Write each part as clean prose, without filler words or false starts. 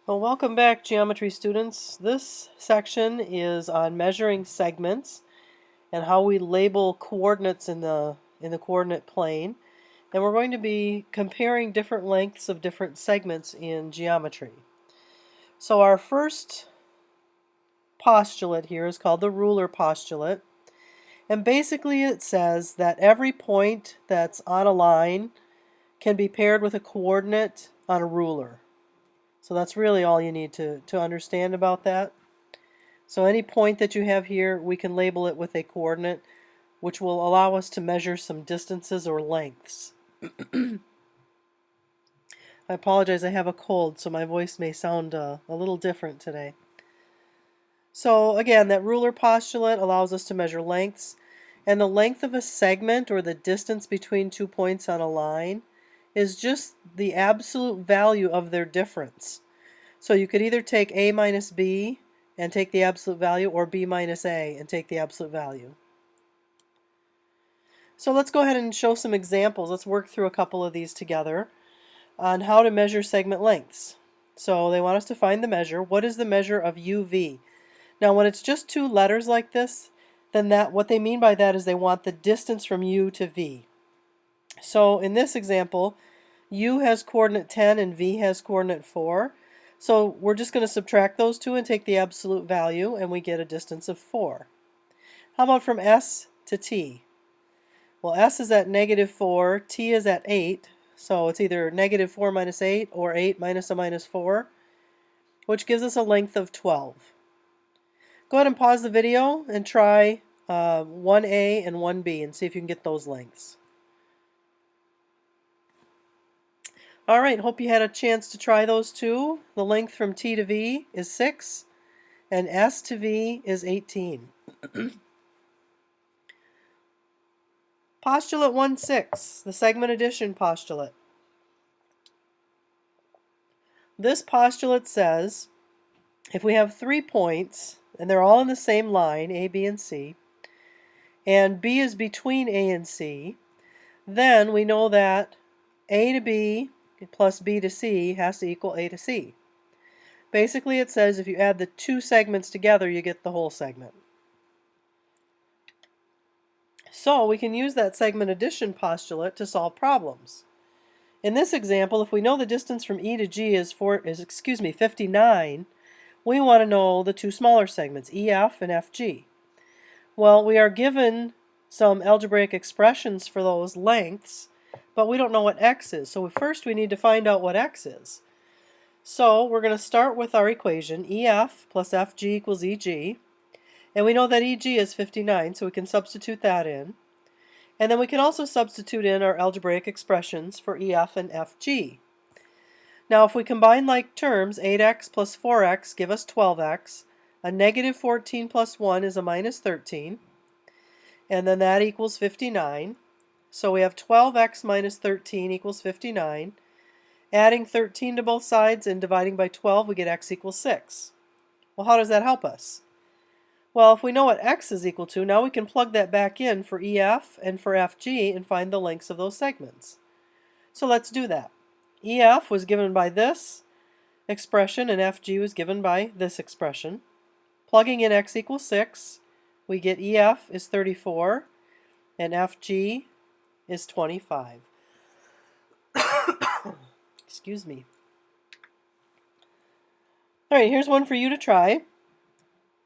Well, welcome back, geometry students. This section is on measuring segments and how we label coordinates in the coordinate plane. And we're going to be comparing different lengths of different segments in geometry. So our first postulate here is called the ruler postulate. And basically it says that every point that's on a line can be paired with a coordinate on a ruler. So that's really all you need to understand about that. So any point that you have here, we can label it with a coordinate, which will allow us to measure some distances or lengths. I apologize, I have a cold, so my voice may sound a little different today. So again, that ruler postulate allows us to measure lengths, and the length of a segment, or the distance between 2 points on a line, is just the absolute value of their difference. So you could either take a minus b and take the absolute value, or b minus a and take the absolute value. So let's go ahead and show some examples. Let's work through a couple of these together on how to measure segment lengths. So they want us to find the measure. What is the measure of UV? Now when it's just two letters like this, then what they mean by that is they want the distance from U to V. So in this example, U has coordinate 10 and V has coordinate 4. So we're just going to subtract those two and take the absolute value, and we get a distance of 4. How about from S to T? Well, S is at -4, T is at 8, so it's either -4 minus 8 or 8 minus a minus 4, which gives us a length of 12. Go ahead and pause the video and try 1A and 1B and see if you can get those lengths. All right, hope you had a chance to try those two. The length from T to V is 6, and S to V is 18. Postulate 1-6, the segment addition postulate. This postulate says if we have 3 points, and they're all in the same line, A, B, and C, and B is between A and C, then we know that A to B plus B to C has to equal A to C. Basically it says if you add the two segments together, you get the whole segment. So we can use that segment addition postulate to solve problems. In this example, if we know the distance from E to G is 59, we want to know the two smaller segments, EF and FG. Well, we are given some algebraic expressions for those lengths, but we don't know what x is. So first we need to find out what x is. So we're going to start with our equation, EF plus FG equals EG. And we know that EG is 59, so we can substitute that in. And then we can also substitute in our algebraic expressions for EF and FG. Now if we combine like terms, 8x plus 4x give us 12x. A -14 plus 1 is a -13. And then that equals 59. So we have 12x minus 13 equals 59. Adding 13 to both sides and dividing by 12, we get x equals 6. Well, how does that help us? Well, if we know what x is equal to, now we can plug that back in for EF and for FG and find the lengths of those segments. So let's do that. EF was given by this expression and FG was given by this expression. Plugging in x equals 6, we get EF is 34 and FG is 25. Excuse me. All right, here's one for you to try.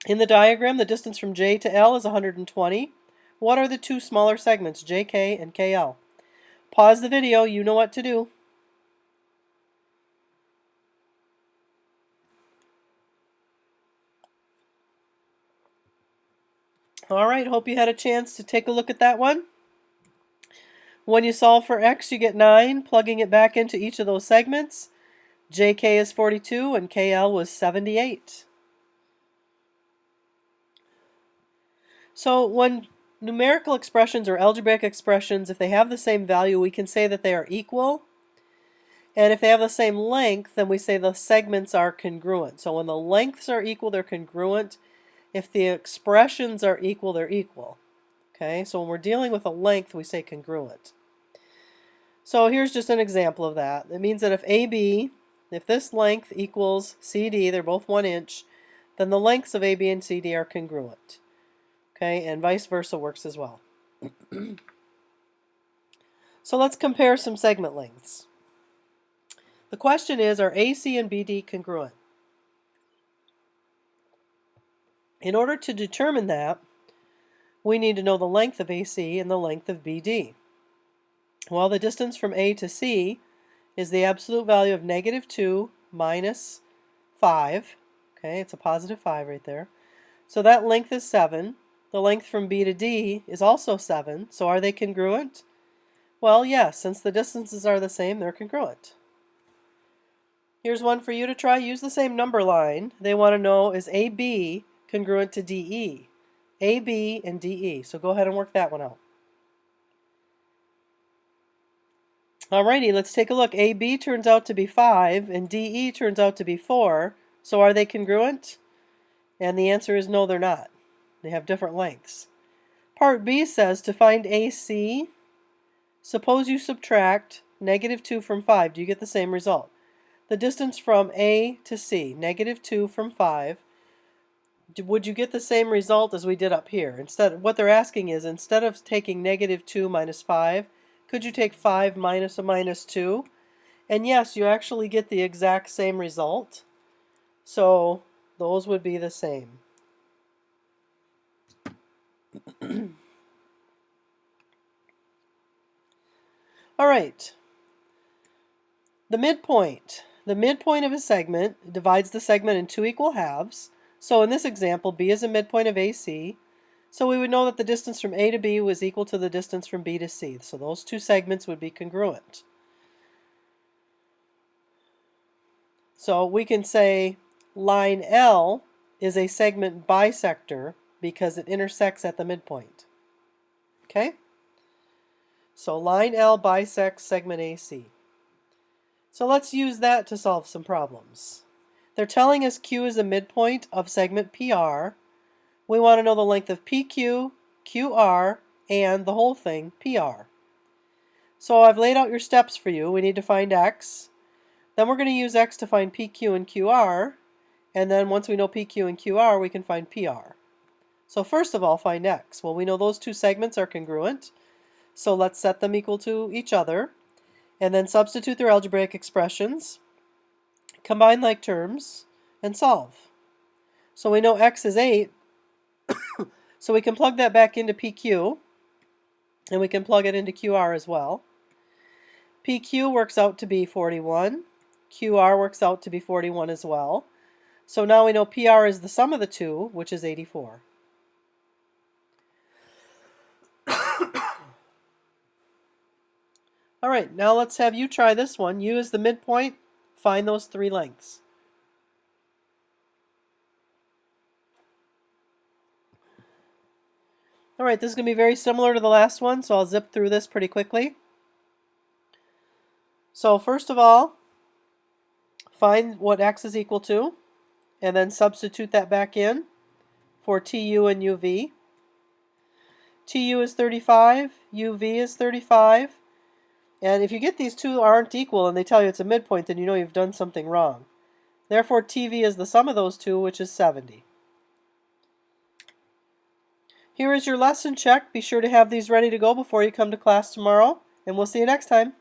In the diagram, the distance from J to L is 120. What are the two smaller segments, JK and KL? Pause the video, you know what to do. All right, hope you had a chance to take a look at that one. When you solve for x, you get 9, plugging it back into each of those segments. JK is 42 and KL was 78. So when numerical expressions or algebraic expressions, if they have the same value, we can say that they are equal. And if they have the same length, then we say the segments are congruent. So when the lengths are equal, they're congruent. If the expressions are equal, they're equal. Okay, so when we're dealing with a length, we say congruent. So here's just an example of that. It means that if AB, if this length equals CD, they're both 1 inch, then the lengths of AB and CD are congruent. Okay, and vice versa works as well. So let's compare some segment lengths. The question is, are AC and BD congruent? In order to determine that, we need to know the length of AC and the length of BD. Well, the distance from A to C is the absolute value of -2 minus 5. Okay, it's a positive 5 right there. So that length is 7. The length from B to D is also 7. So are they congruent? Well, yes, since the distances are the same, they're congruent. Here's one for you to try. Use the same number line. They want to know, is AB congruent to DE? AB and DE. So go ahead and work that one out. Alrighty, let's take a look. AB turns out to be 5 and DE turns out to be 4. So are they congruent? And the answer is no, they're not. They have different lengths. Part B says to find AC, suppose you subtract -2 from 5. Do you get the same result? The distance from A to C, -2 from 5. Would you get the same result as we did up here? Instead, what they're asking is, instead of taking -2 minus 5, could you take 5 minus a -2? And yes, you actually get the exact same result. So those would be the same. All right. The midpoint. The midpoint of a segment divides the segment in 2 equal halves. So in this example, B is a midpoint of AC. So we would know that the distance from A to B was equal to the distance from B to C. So those 2 segments would be congruent. So we can say line L is a segment bisector because it intersects at the midpoint. Okay? So line L bisects segment AC. So let's use that to solve some problems. They're telling us Q is a midpoint of segment PR. We want to know the length of PQ, QR, and the whole thing, PR. So I've laid out your steps for you. We need to find X. Then we're going to use X to find PQ and QR. And then once we know PQ and QR, we can find PR. So first of all, find X. Well, we know those 2 segments are congruent. So let's set them equal to each other. And then substitute their algebraic expressions, combine like terms, and solve. So we know X is 8, so we can plug that back into PQ, and we can plug it into QR as well. PQ works out to be 41, QR works out to be 41 as well. So now we know PR is the sum of the 2, which is 84. All right, now let's have you try this one. U is the midpoint. Find those 3 lengths. All right, this is going to be very similar to the last one, so I'll zip through this pretty quickly. So first of all, find what X is equal to, and then substitute that back in for TU and UV. TU is 35, UV is 35. And if you get these 2 aren't equal and they tell you it's a midpoint, then you know you've done something wrong. Therefore, TV is the sum of those 2, which is 70. Here is your lesson check. Be sure to have these ready to go before you come to class tomorrow, and we'll see you next time.